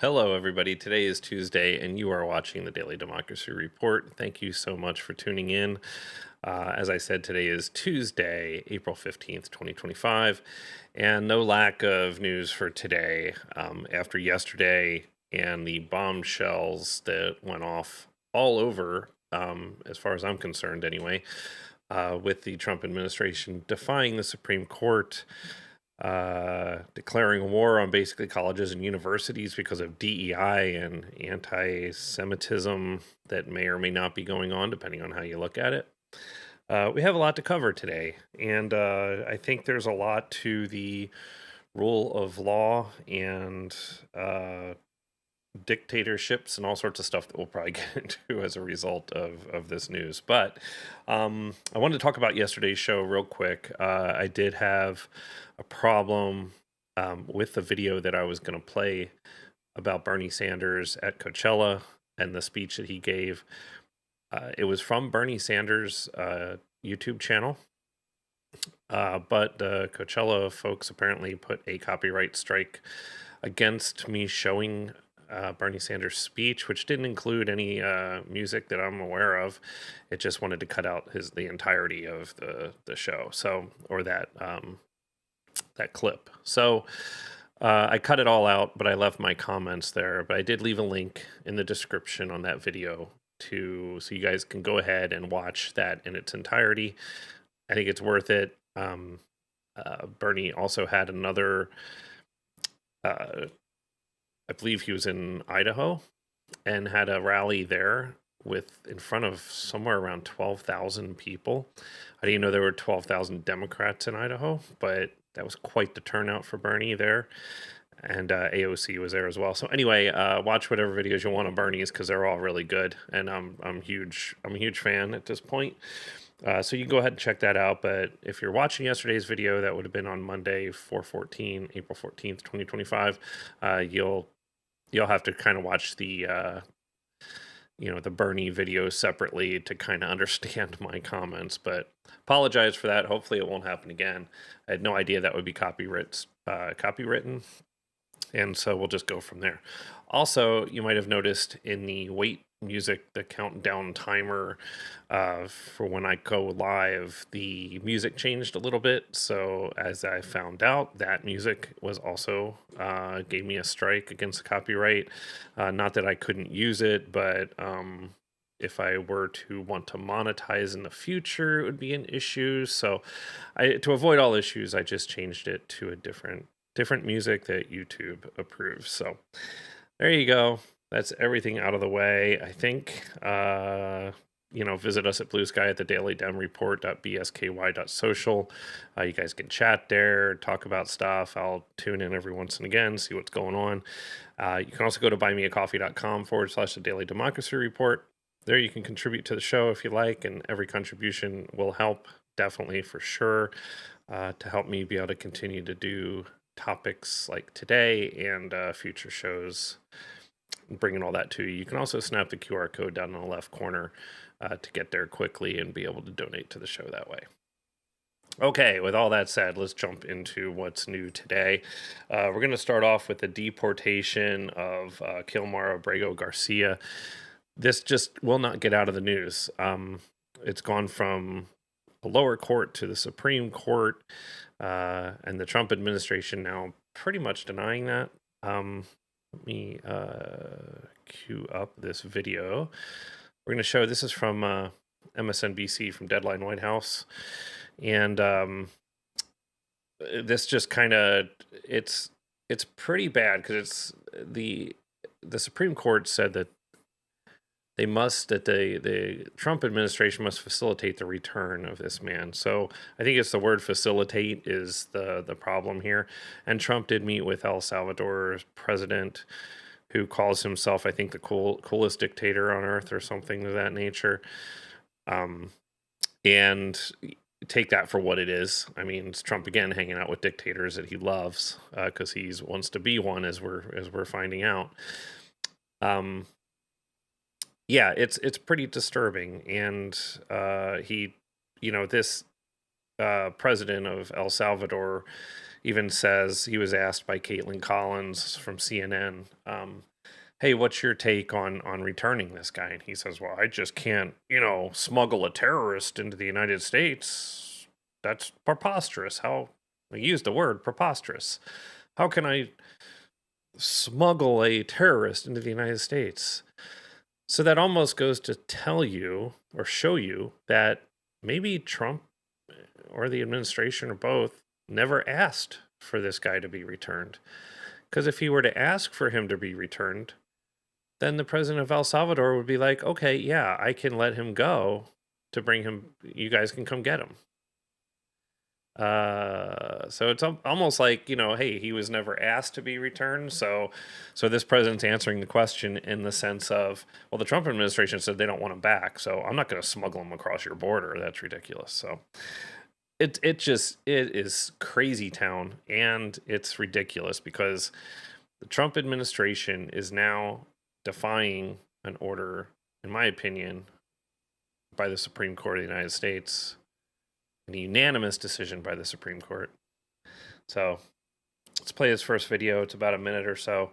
Hello, everybody. Today is Tuesday, and you are watching the Daily Democracy Report. Thank you so much for tuning in. As I said, today is Tuesday, April 15th, 2025, and no lack of news for today. After yesterday and the bombshells that went off all over, as far as I'm concerned anyway, with the Trump administration defying the Supreme Court, declaring war on basically colleges and universities because of DEI and anti-Semitism that may or may not be going on, depending on how you look at it. We have a lot to cover today, and I think there's a lot to the rule of law and dictatorships and all sorts of stuff that we'll probably get into as a result of this news. But I wanted to talk about yesterday's show real quick. I did have a problem with the video that I was going to play about Bernie Sanders at Coachella and the speech that he gave. It was from Bernie Sanders' YouTube channel, but the Coachella folks apparently put a copyright strike against me showing Bernie Sanders' speech, which didn't include any music that I'm aware of. It just wanted to cut out the entirety of the show, or that clip. So I cut it all out, but I left my comments there. But I did leave a link in the description on that video so you guys can go ahead and watch that in its entirety. I think it's worth it. Bernie also had another. I believe he was in Idaho and had a rally there in front of somewhere around 12,000 people. I didn't know there were 12,000 Democrats in Idaho, but that was quite the turnout for Bernie there. And AOC was there as well. So anyway, watch whatever videos you want of Bernie's because they're all really good, and I'm a huge fan at this point. So you can go ahead and check that out. But if you're watching yesterday's video, that would have been on Monday, April 14th, 2025. You'll have to kind of watch the the Bernie video separately to kind of understand my comments. But apologize for that. Hopefully it won't happen again. I had no idea that would be copywritten. And so we'll just go from there. Also, you might have noticed in the wait music, the countdown timer for when I go live, the music changed a little bit. So as I found out, that music was also gave me a strike against the copyright. Not that I couldn't use it, but if I were to want to monetize in the future, it would be an issue. So to avoid all issues, I just changed it to a different music that YouTube approves. So there you go. That's everything out of the way. I think, visit us at Blue Sky at the dailydemreport.bsky.social. You guys can chat there, talk about stuff. I'll tune in every once and again, see what's going on. You can also go to buymeacoffee.com/the Daily Democracy Report. There you can contribute to the show if you like, and every contribution will help, definitely, for sure, to help me be able to continue to do topics like today and future shows, bringing all that to you. You can also snap the QR code down in the left corner to get there quickly and be able to donate to the show that way. Okay, with all that said, let's jump into what's new today. We're going to start off with the deportation of Kilmar Abrego Garcia. This just will not get out of the news. It's gone from the lower court to the Supreme Court, and the Trump administration now pretty much denying that. Let me queue up this video. We're going to show, this is from MSNBC, from Deadline White House. And this just kind of, it's pretty bad, because it's the Supreme Court said that the Trump administration must facilitate the return of this man. So I think it's the word facilitate is the problem here. And Trump did meet with El Salvador's president, who calls himself, I think, the coolest dictator on earth or something of that nature. And take that for what it is. I mean, it's Trump again hanging out with dictators that he loves, because he wants to be one, as we're finding out. Yeah, it's pretty disturbing. And he, this president of El Salvador even says, he was asked by Caitlin Collins from CNN, hey, what's your take on returning this guy? And he says, well, I just can't, smuggle a terrorist into the United States. That's preposterous. How, I used the word preposterous. How can I smuggle a terrorist into the United States? So that almost goes to tell you, or show you, that maybe Trump or the administration, or both, never asked for this guy to be returned. Because if he were to ask for him to be returned, then the president of El Salvador would be like, okay, yeah, I can let him go to bring him, you guys can come get him. So it's almost like, hey, he was never asked to be returned. So this president's answering the question in the sense of, well, the Trump administration said they don't want him back, so I'm not going to smuggle him across your border. That's ridiculous. So it is crazy town, and it's ridiculous because the Trump administration is now defying an order, in my opinion, by the Supreme Court of the United States, a unanimous decision by the Supreme Court. So let's play this first video. It's about a minute or so.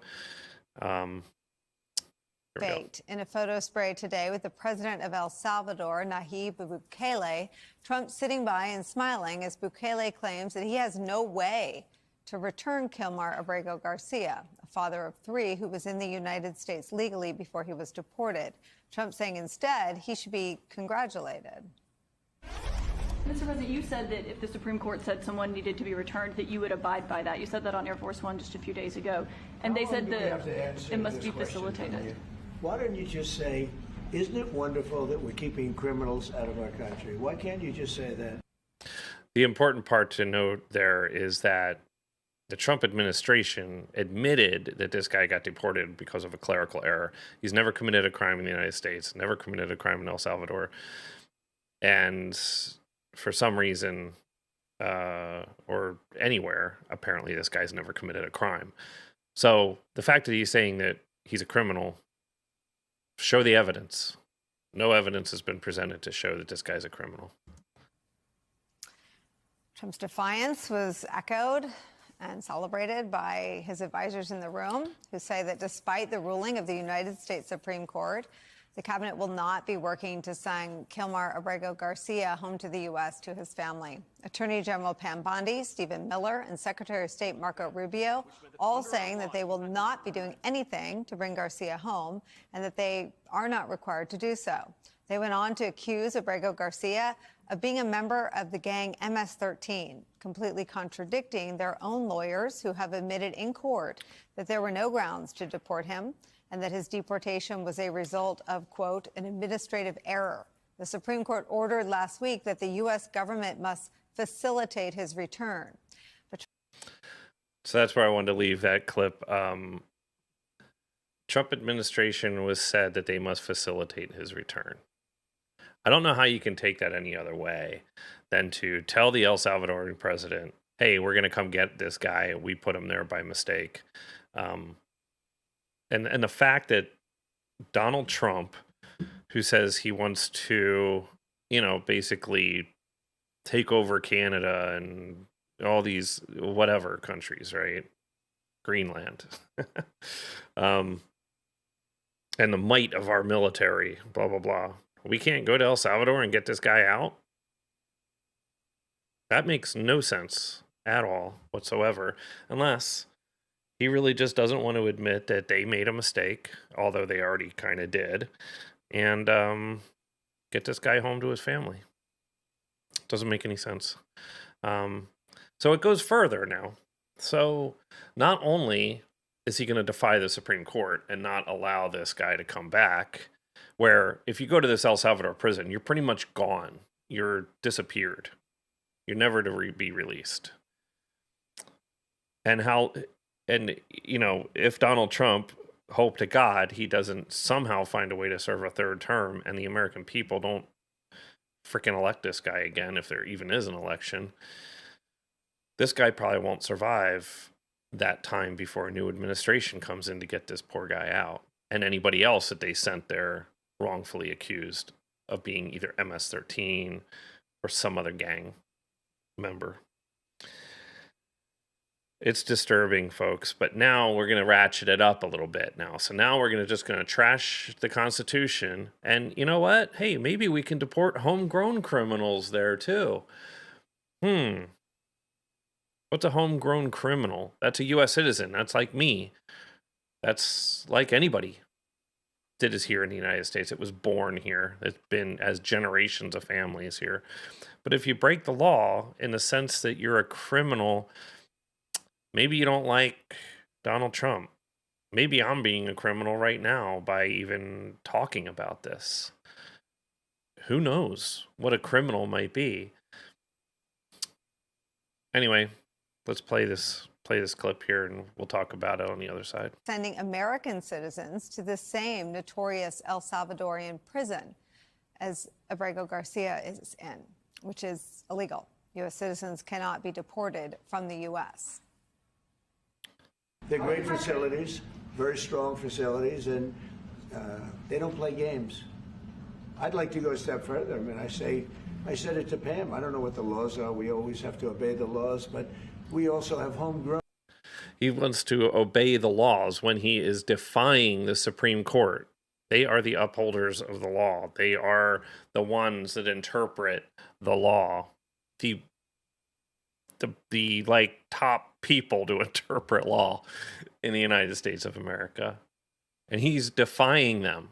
Baked in a photo spray today with the president of El Salvador, Nayib Bukele, Trump sitting by and smiling as Bukele claims that he has no way to return Kilmar Abrego Garcia, a father of 3 who was in the United States legally before he was deported. Trump saying instead he should be congratulated. Mr. President, you said that if the Supreme Court said someone needed to be returned, that you would abide by that. You said that on Air Force One just a few days ago. And they said that it must be facilitated. Why don't you just say, isn't it wonderful that we're keeping criminals out of our country? Why can't you just say that? The important part to note there is that the Trump administration admitted that this guy got deported because of a clerical error. He's never committed a crime in the United States, never committed a crime in El Salvador. And for some reason, or anywhere, apparently this guy's never committed a crime. So the fact that he's saying that he's a criminal, show the evidence. No evidence has been presented to show that this guy's a criminal. Trump's defiance was echoed and celebrated by his advisors in the room, who say that despite the ruling of the United States Supreme Court, the cabinet will not be working to send Kilmar Abrego Garcia home to the U.S. to his family. Attorney General Pam Bondi, Stephen Miller, and Secretary of State Marco Rubio all saying that they will not be doing anything to bring Garcia home and that they are not required to do so. They went on to accuse Abrego Garcia of being a member of the gang MS-13, completely contradicting their own lawyers who have admitted in court that there were no grounds to deport him and that his deportation was a result of, quote, an administrative error. The Supreme Court ordered last week that the U.S. government must facilitate his return. So that's where I wanted to leave that clip. Trump administration was said that they must facilitate his return. I don't know how you can take that any other way than to tell the El Salvadorian president, hey, we're going to come get this guy. We put him there by mistake. And the fact that Donald Trump, who says he wants to, basically take over Canada and all these whatever countries, right? Greenland. And the might of our military, blah, blah, blah. We can't go to El Salvador and get this guy out? That makes no sense at all whatsoever, unless He really just doesn't want to admit that they made a mistake, although they already kind of did, and get this guy home to his family. Doesn't make any sense. So it goes further now. So not only is he going to defy the Supreme Court and not allow this guy to come back, where if you go to this El Salvador prison, you're pretty much gone. You're disappeared. You're never to be released. And if Donald Trump, hope to God, he doesn't somehow find a way to serve a third term and the American people don't freaking elect this guy again, if there even is an election, this guy probably won't survive that time before a new administration comes in to get this poor guy out. And anybody else that they sent there wrongfully accused of being either MS-13 or some other gang member. It's disturbing, folks, but now we're going to ratchet it up a little bit now. So now we're just going to trash the Constitution. And you know what? Hey, maybe we can deport homegrown criminals there too. What's a homegrown criminal? That's a U.S. citizen. That's like me. That's like anybody that is here in the United States. It was born here. It's been as generations of families here. But if you break the law in the sense that you're a criminal, maybe you don't like Donald Trump. Maybe I'm being a criminal right now by even talking about this. Who knows what a criminal might be? Anyway, let's play this clip here and we'll talk about it on the other side. Sending American citizens to the same notorious El Salvadorian prison as Abrego Garcia is in, which is illegal. U.S. citizens cannot be deported from the U.S. They're great facilities, very strong facilities, and they don't play games. I'd like to go a step further. I mean, I said it to Pam. I don't know what the laws are. We always have to obey the laws, but we also have homegrown. He wants to obey the laws when he is defying the Supreme Court. They are the upholders of the law. They are the ones that interpret the law. The like top people to interpret law in the United States of America. And he's defying them.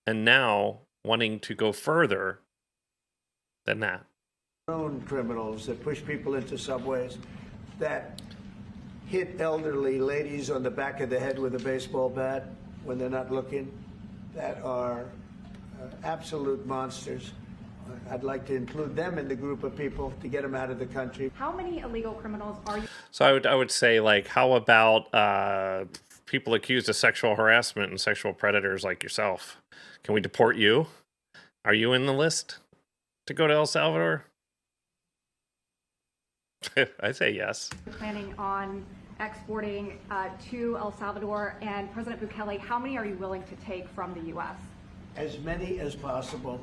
And now wanting to go further than that. Known criminals that push people into subways, that hit elderly ladies on the back of the head with a baseball bat when they're not looking, that are absolute monsters. I'd like to include them in the group of people to get them out of the country. How many illegal criminals are you? So I would say, like, how about people accused of sexual harassment and sexual predators like yourself? Can we deport you? Are you in the list to go to El Salvador? I say yes. Planning on exporting to El Salvador, and President Bukele, how many are you willing to take from the U.S.? As many as possible.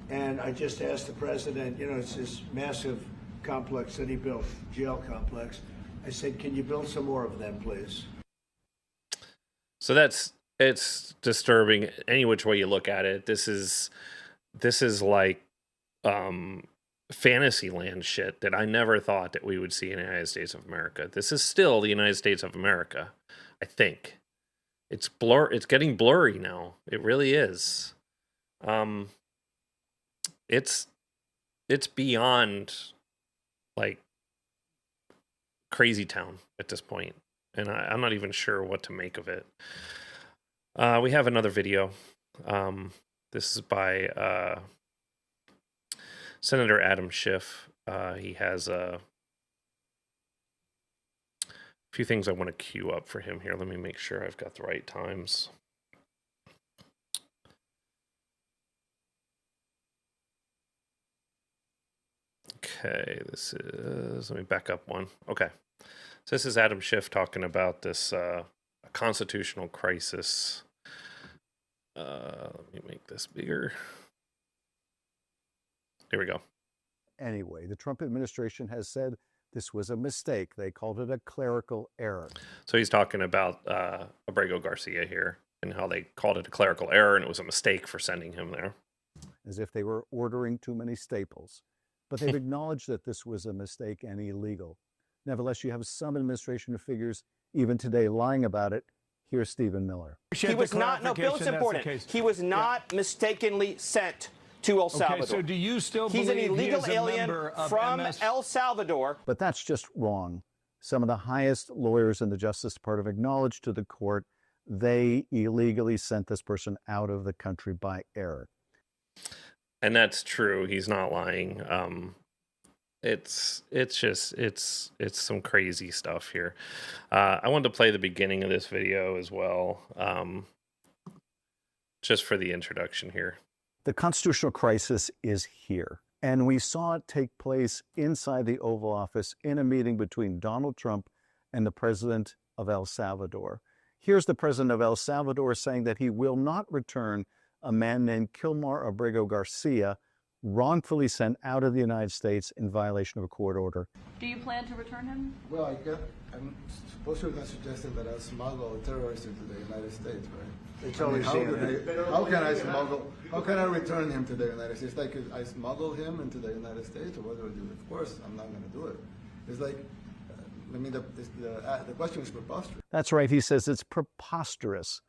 And I just asked the president, it's this massive complex that he built, jail complex. I said, can you build some more of them, please? So it's disturbing any which way you look at it. This is like fantasy land shit that I never thought that we would see in the United States of America. This is still the United States of America, I think. It's getting blurry now. It really is. It's beyond like crazy town at this point, and I'm not even sure what to make of it. We have another video. This is by Senator Adam Schiff. He has a few things I want to queue up for him here. Let me make sure I've got the right times. Okay, let me back up one. Okay, so this is Adam Schiff talking about this constitutional crisis. Let me make this bigger. Here we go. Anyway, the Trump administration has said this was a mistake. They called it a clerical error. So he's talking about Abrego Garcia here and how they called it a clerical error and it was a mistake for sending him there. As if they were ordering too many staples. But they've acknowledged that this was a mistake and illegal. Nevertheless, you have some administration figures even today lying about it. Here's Stephen Miller. He was not, no, Bill, it's important. He was not mistakenly sent to El Salvador. Okay, so do you still He's believe an illegal he is a alien member of from MS? El Salvador? But that's just wrong. Some of the highest lawyers in the Justice Department acknowledged to the court they illegally sent this person out of the country by error. And that's true. He's not lying. It's some crazy stuff here. I wanted to play the beginning of this video as well, just for the introduction here. The constitutional crisis is here, and we saw it take place inside the Oval Office in a meeting between Donald Trump and the president of El Salvador. Here's the president of El Salvador saying that he will not return a man named Kilmar Abrego Garcia, wrongfully sent out of the United States in violation of a court order. Do you plan to return him? Well, I'm supposed to be suggesting that I smuggle a terrorist into the United States, right? It's only how can I smuggle? How can I return him to the United States? Like, I smuggle him into the United States, or what do I do? Of course, I'm not going to do it. It's like, I mean, the question is preposterous. That's right. He says it's preposterous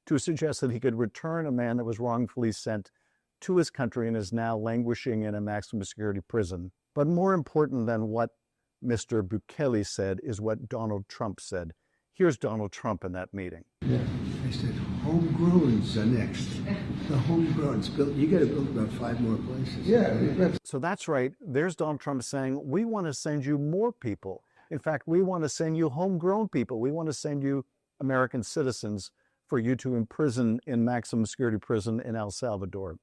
to suggest that he could return a man that was wrongfully sent to his country and is now languishing in a maximum security prison. But more important than what Mr. Bukele said is what Donald Trump said. Here's Donald Trump in that meeting. Yeah, I said, homegrowns are next. The homegrowns, you got to build about 5 more places. Yeah. So that's right. There's Donald Trump saying, we want to send you more people. In fact, we want to send you homegrown people. We want to send you American citizens for you to imprison in maximum security prison in El Salvador.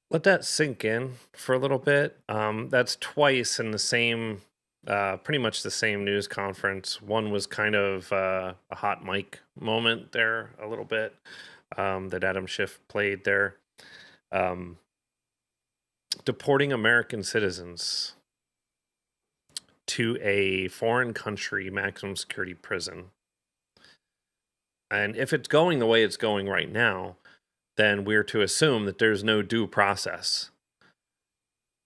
Let that sink in for a little bit. That's twice in the same, pretty much the same news conference. One was kind of a hot mic moment there a little bit that Adam Schiff played there. Deporting American citizens to a foreign country maximum security prison. And if it's going the way it's going right now, then we're to assume that there's no due process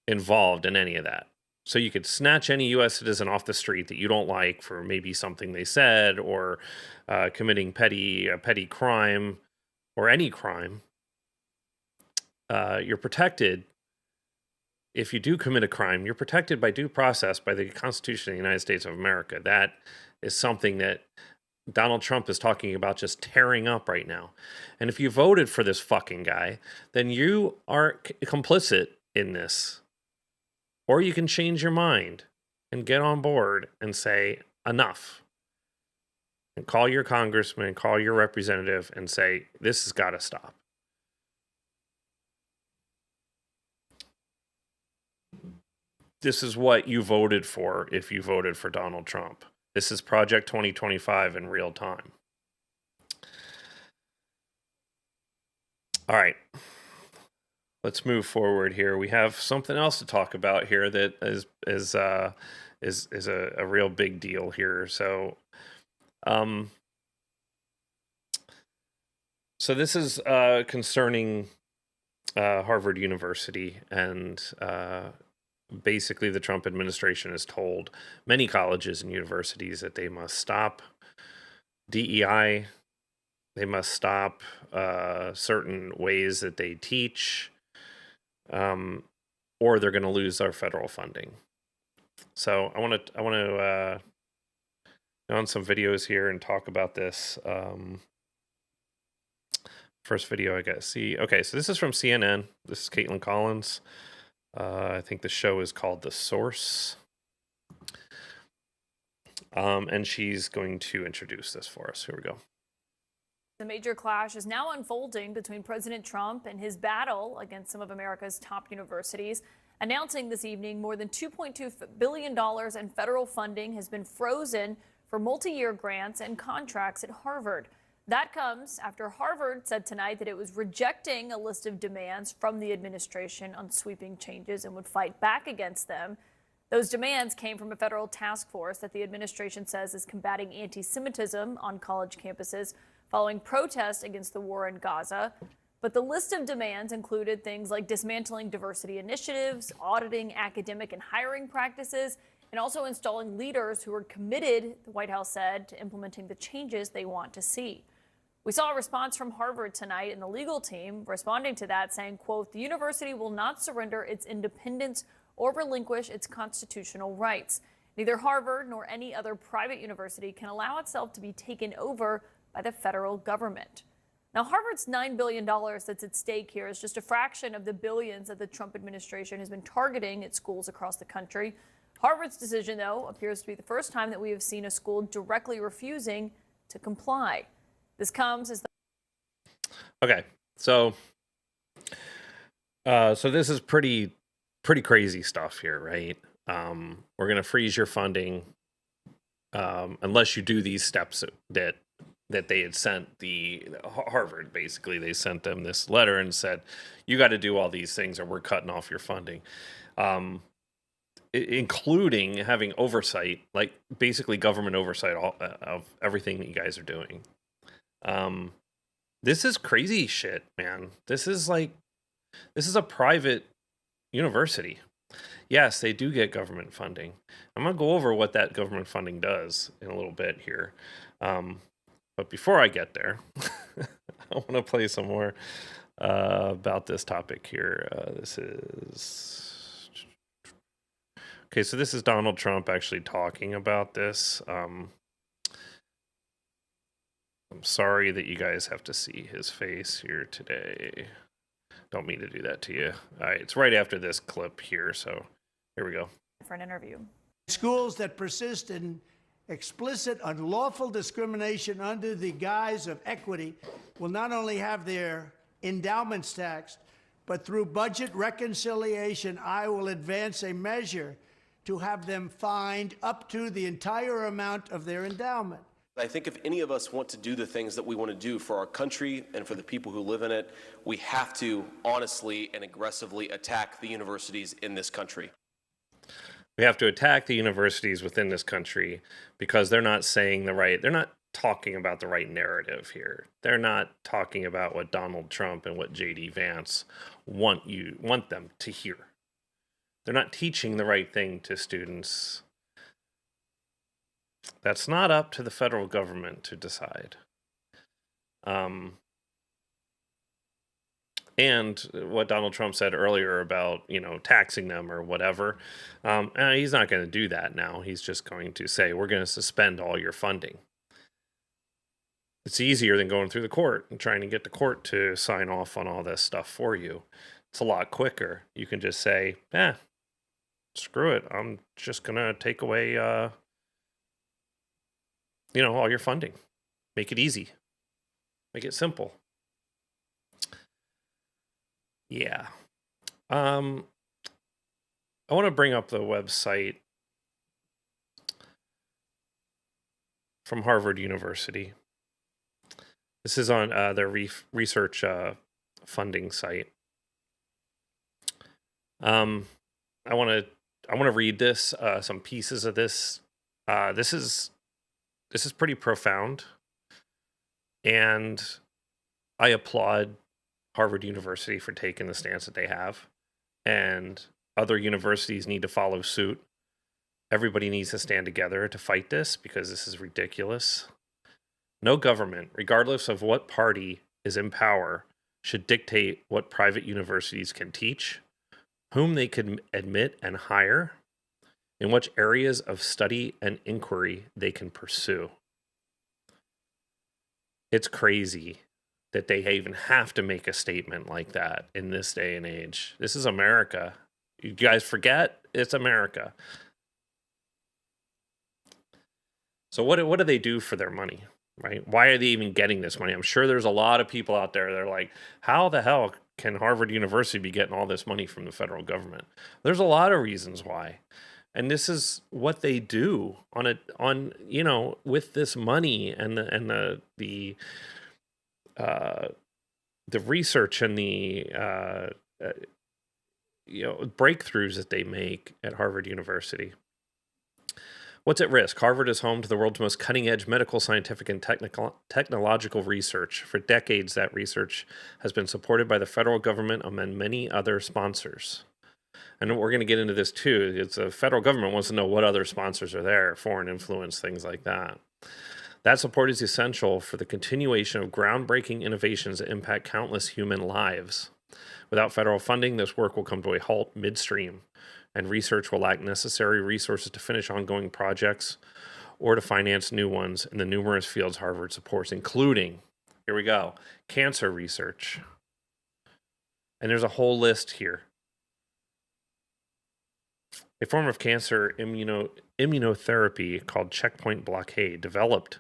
involved in any of that. So you could snatch any U.S. citizen off the street that you don't like for maybe something they said or committing a petty crime or any crime. You're protected. If you do commit a crime, you're protected by due process by the Constitution of the United States of America. That is something that Donald Trump is talking about just tearing up right now. And if you voted for this fucking guy, then you are complicit in this. Or you can change your mind and get on board and say, enough. And call your congressman, call your representative and say, this has got to stop. This is what you voted for if you voted for Donald Trump. This is Project 2025 in real time. All right. Let's move forward here. We have something else to talk about here that is a real big deal here. So this is concerning Harvard University, and basically the Trump administration has told many colleges and universities that they must stop DEI. They must stop certain ways that they teach, or they're going to lose our federal funding. So I want to go on some videos here and talk about this. First video I got to see. Okay, so this is from CNN. This is Caitlin Collins. I think the show is called The Source. And she's going to introduce this for us. Here we go. The major clash is now unfolding between President Trump and his battle against some of America's top universities, announcing this evening more than $2.2 billion in federal funding has been frozen for multi-year grants and contracts at Harvard. That comes after Harvard said tonight that it was rejecting a list of demands from the administration on sweeping changes and would fight back against them. Those demands came from a federal task force that the administration says is combating anti-Semitism on college campuses following protests against the war in Gaza. But the list of demands included things like dismantling diversity initiatives, auditing academic and hiring practices, and also installing leaders who are committed, the White House said, to implementing the changes they want to see. We saw a response from Harvard tonight, and the legal team responding to that saying, quote, the university will not surrender its independence or relinquish its constitutional rights. Neither Harvard nor any other private university can allow itself to be taken over by the federal government. Now, Harvard's $9 billion that's at stake here is just a fraction of the billions that the Trump administration has been targeting at schools across the country. Harvard's decision, though, appears to be the first time that we have seen a school directly refusing to comply. This comes as Okay, so this is pretty crazy stuff here, right? We're going to freeze your funding unless you do these steps that they had sent the Harvard. Basically, they sent them this letter and said, you got to do all these things or we're cutting off your funding, including having oversight, like basically government oversight of everything that you guys are doing. This is crazy shit, man. This is a private university. Yes, they do get government funding. I'm going to go over what that government funding does in a little bit here. But before I get there, I want to play some more about this topic here. Okay, so this is Donald Trump actually talking about this. I'm sorry that you guys have to see his face here today. Don't mean to do that to you. All right, it's right after this clip here, so here we go. For an interview. Schools that persist in explicit unlawful discrimination under the guise of equity will not only have their endowments taxed, but through budget reconciliation, I will advance a measure to have them fined up to the entire amount of their endowment. I think if any of us want to do the things that we want to do for our country and for the people who live in it, we have to honestly and aggressively attack the universities in this country. We have to attack the universities within this country because they're not saying they're not talking about the right narrative here. They're not talking about what Donald Trump and what J.D. Vance want them to hear. They're not teaching the right thing to students. That's not up to the federal government to decide. And what Donald Trump said earlier about, taxing them or whatever, he's not going to do that now. He's just going to say, we're going to suspend all your funding. It's easier than going through the court and trying to get the court to sign off on all this stuff for you. It's a lot quicker. You can just say, screw it. I'm just going to take away, all your funding. Make it easy. Make it simple. Yeah. I want to bring up the website from Harvard University. This is on their research funding site. I want to read this, some pieces of this. This is pretty profound, and I applaud Harvard University for taking the stance that they have, and other universities need to follow suit. Everybody needs to stand together to fight this because this is ridiculous. No government, regardless of what party is in power, should dictate what private universities can teach, whom they can admit and hire, in which areas of study and inquiry they can pursue. It's crazy that they even have to make a statement like that in this day and age. This is America. You guys forget it's America. So what do they do for their money, right? Why are they even getting this money? I'm sure there's a lot of people out there that are like, how the hell can Harvard University be getting all this money from the federal government? There's a lot of reasons why. And this is what they do with this money and the research and the breakthroughs that they make at Harvard University. What's at risk? Harvard is home to the world's most cutting-edge medical, scientific, and technological research. For decades, that research has been supported by the federal government and many other sponsors. And we're going to get into this too. It's the federal government wants to know what other sponsors are there, foreign influence, things like that. That support is essential for the continuation of groundbreaking innovations that impact countless human lives. Without federal funding, this work will come to a halt midstream, and research will lack necessary resources to finish ongoing projects or to finance new ones in the numerous fields Harvard supports, including, here we go, cancer research. And there's a whole list here. A form of cancer immunotherapy called checkpoint blockade, developed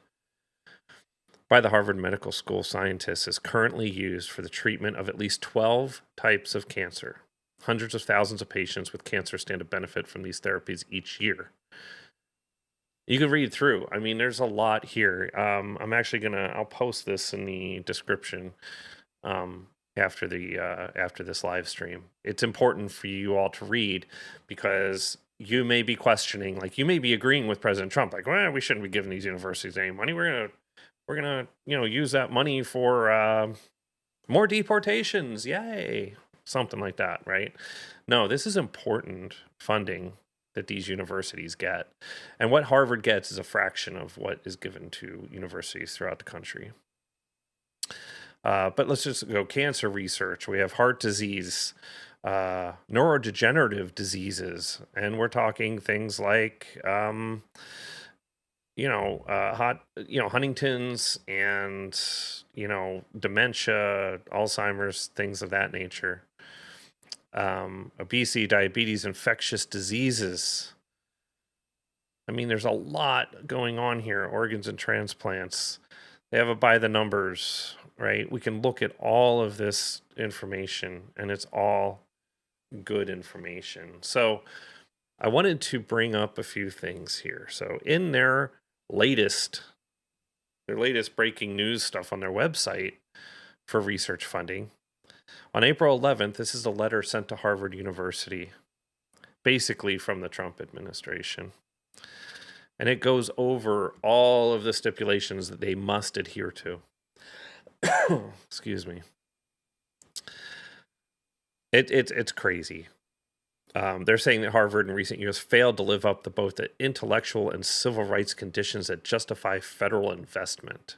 by the Harvard Medical School scientists, is currently used for the treatment of at least 12 types of cancer. Hundreds of thousands of patients with cancer stand to benefit from these therapies each year. You can read through. I mean, there's a lot here. I'm actually I'll post this in the description after this live stream. It's important for you all to read, because you may be questioning, like you may be agreeing with President Trump, like, well, we shouldn't be giving these universities any money. We're gonna use that money for more deportations. Yay. Something like that, right? No, this is important funding that these universities get. And what Harvard gets is a fraction of what is given to universities throughout the country. But let's just go cancer research. We have heart disease, neurodegenerative diseases, and we're talking things like, Huntington's and, dementia, Alzheimer's, things of that nature. Obesity, diabetes, infectious diseases. I mean, there's a lot going on here. Organs and transplants. They have it by the numbers, right? We can look at all of this information, and it's all good information. So I wanted to bring up a few things here. So in their latest breaking news stuff on their website for research funding, on April 11th, this is a letter sent to Harvard University, basically from the Trump administration. And it goes over all of the stipulations that they must adhere to. Excuse me. It's crazy. They're saying that Harvard in recent years failed to live up to both the intellectual and civil rights conditions that justify federal investment.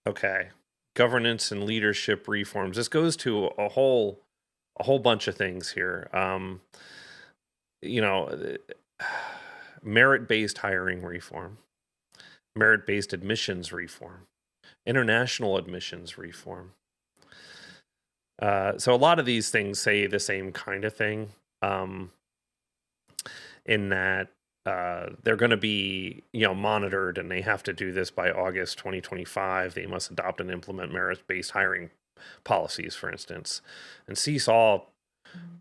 Okay. Governance and leadership reforms. This goes to a whole bunch of things here. Merit-based hiring reform, merit-based admissions reform, international admissions reform. So a lot of these things say the same kind of thing, in that they're going to be, monitored, and they have to do this by August 2025. They must adopt and implement merit-based hiring policies, for instance, and cease all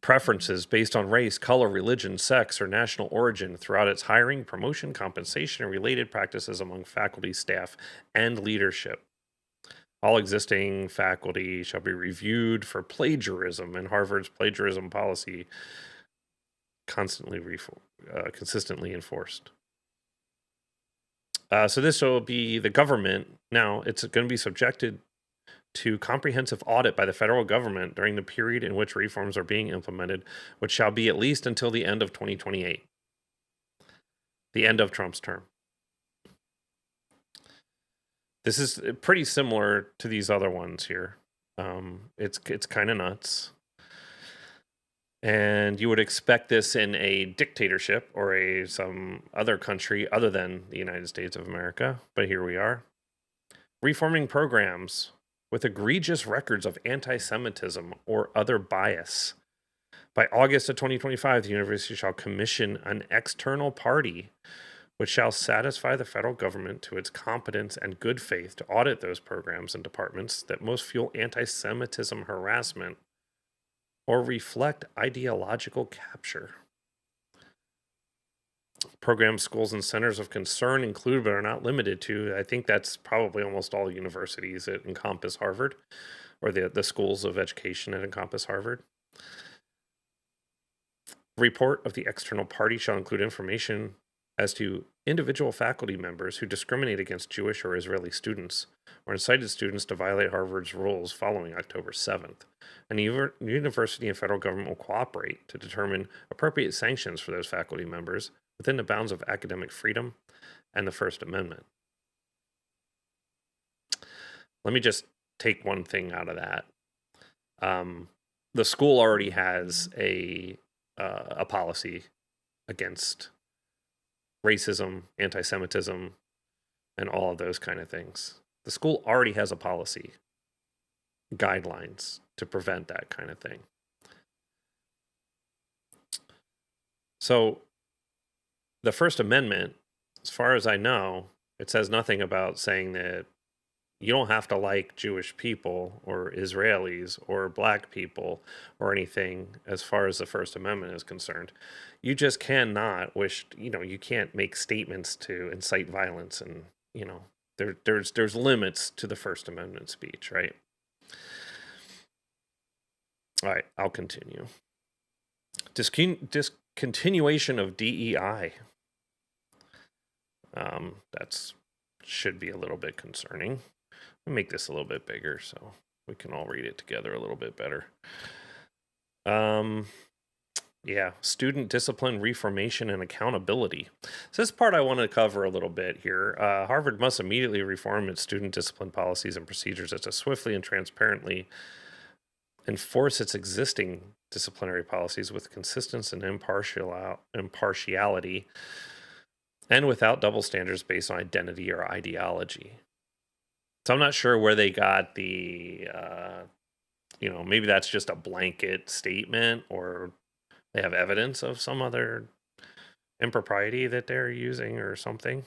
preferences based on race, color, religion, sex, or national origin throughout its hiring, promotion, compensation, and related practices among faculty, staff, and leadership. All existing faculty shall be reviewed for plagiarism, and Harvard's plagiarism policy consistently enforced. So this will be the government. Now, it's going to be subjected to comprehensive audit by the federal government during the period in which reforms are being implemented, which shall be at least until the end of 2028, the end of Trump's term. This is pretty similar to these other ones here. It's kind of nuts. And you would expect this in a dictatorship or some other country other than the United States of America, but here we are. Reforming programs with egregious records of anti-Semitism or other bias. By August of 2025, the university shall commission an external party which shall satisfy the federal government to its competence and good faith to audit those programs and departments that most fuel anti-Semitism harassment or reflect ideological capture. Programs, schools, and centers of concern include, but are not limited to, I think that's probably almost all universities that encompass Harvard, or the schools of education that encompass Harvard. The report of the external party shall include information as to individual faculty members who discriminate against Jewish or Israeli students or incited students to violate Harvard's rules following October 7th. And the university and federal government will cooperate to determine appropriate sanctions for those faculty members within the bounds of academic freedom and the First Amendment. Let me just take one thing out of that. The school already has a policy against racism, anti-Semitism, and all of those kind of things. The school already has a policy, guidelines to prevent that kind of thing. So the First Amendment, as far as I know, it says nothing about saying that you don't have to like Jewish people or Israelis or black people or anything as far as the First Amendment is concerned. You just cannot you can't make statements to incite violence, and, there's limits to the First Amendment speech, right? All right, I'll continue. Discontinuation of DEI. That's should be a little bit concerning. I'll make this a little bit bigger so we can all read it together a little bit better. Yeah, student discipline, reformation, and accountability. So this part I want to cover a little bit here. Harvard must immediately reform its student discipline policies and procedures as to swiftly and transparently enforce its existing disciplinary policies with consistency and impartiality, and without double standards based on identity or ideology. So I'm not sure where they got the, maybe that's just a blanket statement, or they have evidence of some other impropriety that they're using or something.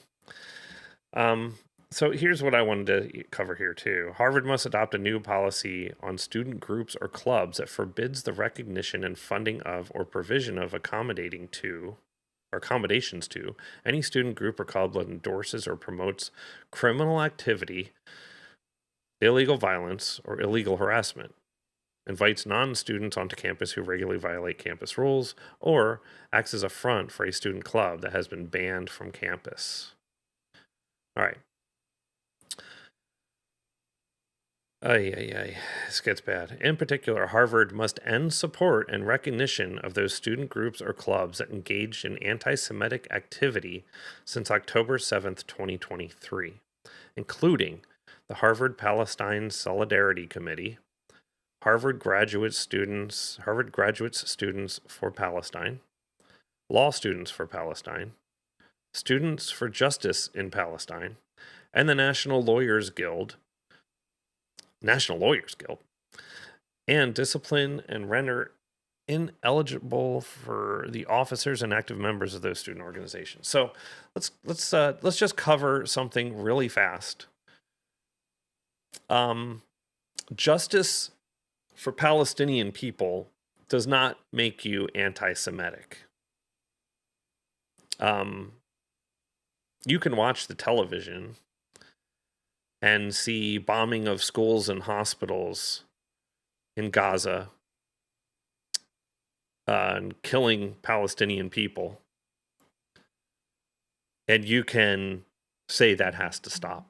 So here's what I wanted to cover here too. Harvard must adopt a new policy on student groups or clubs that forbids the recognition and funding of or provision of accommodations to any student group or club that endorses or promotes criminal activity, illegal violence, or illegal harassment, invites non-students onto campus who regularly violate campus rules, or acts as a front for a student club that has been banned from campus. All right. This gets bad. In particular, Harvard must end support and recognition of those student groups or clubs that engaged in anti-Semitic activity since October 7th, 2023, including the Harvard Palestine Solidarity Committee, Harvard Graduate Students for Palestine, Law Students for Palestine, Students for Justice in Palestine, and the National Lawyers Guild, and discipline and render ineligible for the officers and active members of those student organizations. So let's just cover something really fast. Justice for Palestinian people does not make you anti-Semitic. You can watch the television and see bombing of schools and hospitals in Gaza and killing Palestinian people, and you can say that has to stop.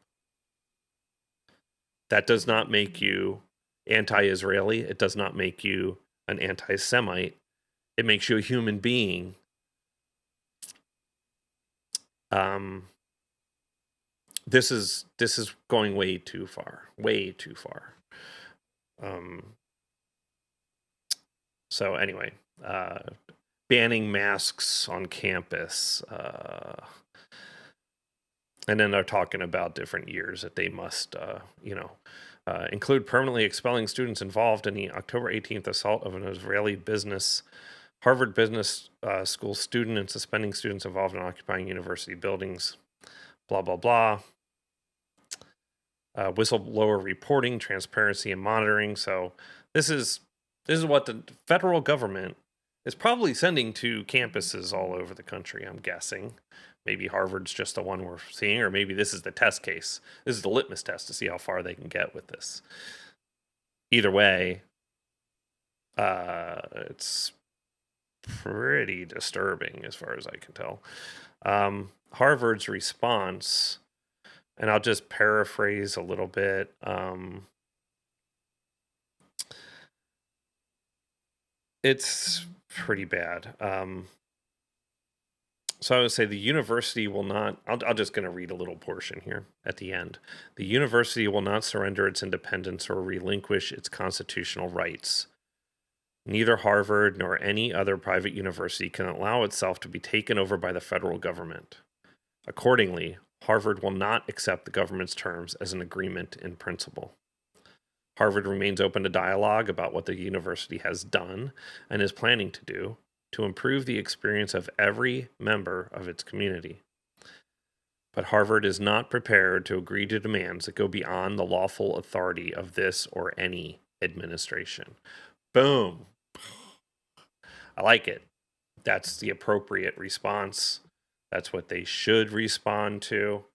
That does not make you anti-Israeli. It does not make you an anti-Semite. It makes you a human being. This is going way too far. So anyway, banning masks on campus, and then they're talking about different years that they must, include permanently expelling students involved in the October 18th assault of an Israeli Harvard Business School student, and suspending students involved in occupying university buildings. Blah blah blah. Whistleblower reporting, transparency, and monitoring. So this is what the federal government is probably sending to campuses all over the country, I'm guessing. Maybe Harvard's just the one we're seeing, or maybe this is the test case. This is the litmus test to see how far they can get with this. Either way, it's pretty disturbing as far as I can tell. Harvard's response, and I'll just paraphrase a little bit. It's pretty bad. So I would say the university will not, I'm just going to read a little portion here at the end. The university will not surrender its independence or relinquish its constitutional rights. Neither Harvard nor any other private university can allow itself to be taken over by the federal government. Accordingly, Harvard will not accept the government's terms as an agreement in principle. Harvard remains open to dialogue about what the university has done and is planning to do to improve the experience of every member of its community. But Harvard is not prepared to agree to demands that go beyond the lawful authority of this or any administration. Boom. I like it. That's the appropriate response. That's what they should respond to.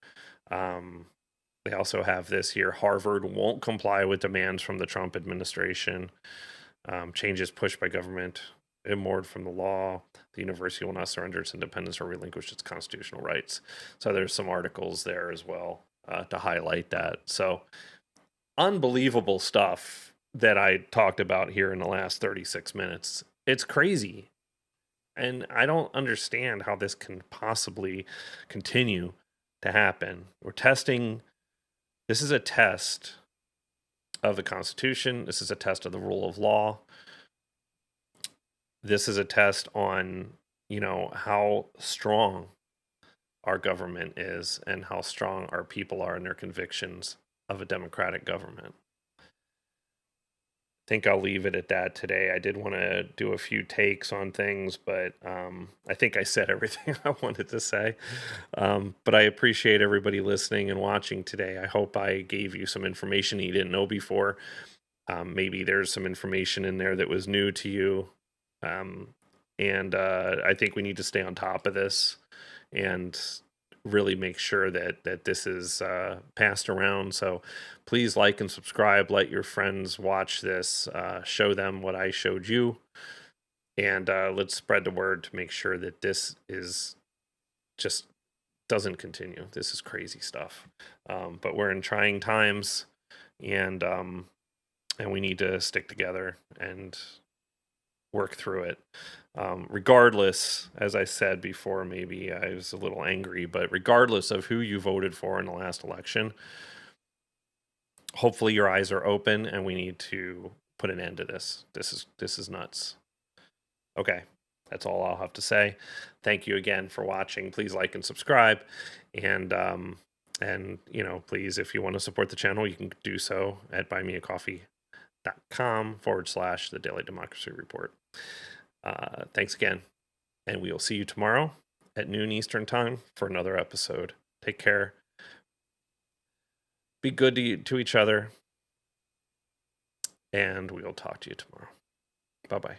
They also have this here. Harvard won't comply with demands from the Trump administration. Changes pushed by government immoored from the law. The university will not surrender its independence or relinquish its constitutional rights. So there's some articles there as well to highlight that. So unbelievable stuff that I talked about here in the last 36 minutes. It's crazy. And I don't understand how this can possibly continue to happen. We're testing. This is a test of the Constitution. This is a test of the rule of law. This is a test on, how strong our government is and how strong our people are in their convictions of a democratic government. I think I'll leave it at that today. I did want to do a few takes on things, but I think I said everything I wanted to say. But I appreciate everybody listening and watching today. I hope I gave you some information you didn't know before. Maybe there's some information in there that was new to you. And I think we need to stay on top of this and really make sure that this is passed around. So please like and subscribe. Let your friends watch this. Show them what I showed you. And let's spread the word to make sure that this is just doesn't continue. This is crazy stuff. But we're in trying times, and we need to stick together and work through it. Regardless, as I said before, maybe I was a little angry, but regardless of who you voted for in the last election, hopefully your eyes are open and we need to put an end to this. This is nuts. Okay, that's all I'll have to say. Thank you again for watching. Please like and subscribe, and please, if you want to support the channel, you can do so at buymeacoffee.com/The Daily Democracy Report. Thanks again, and we will see you tomorrow at noon Eastern Time for another episode. Take care. Be good to each other, and we will talk to you tomorrow. Bye-bye.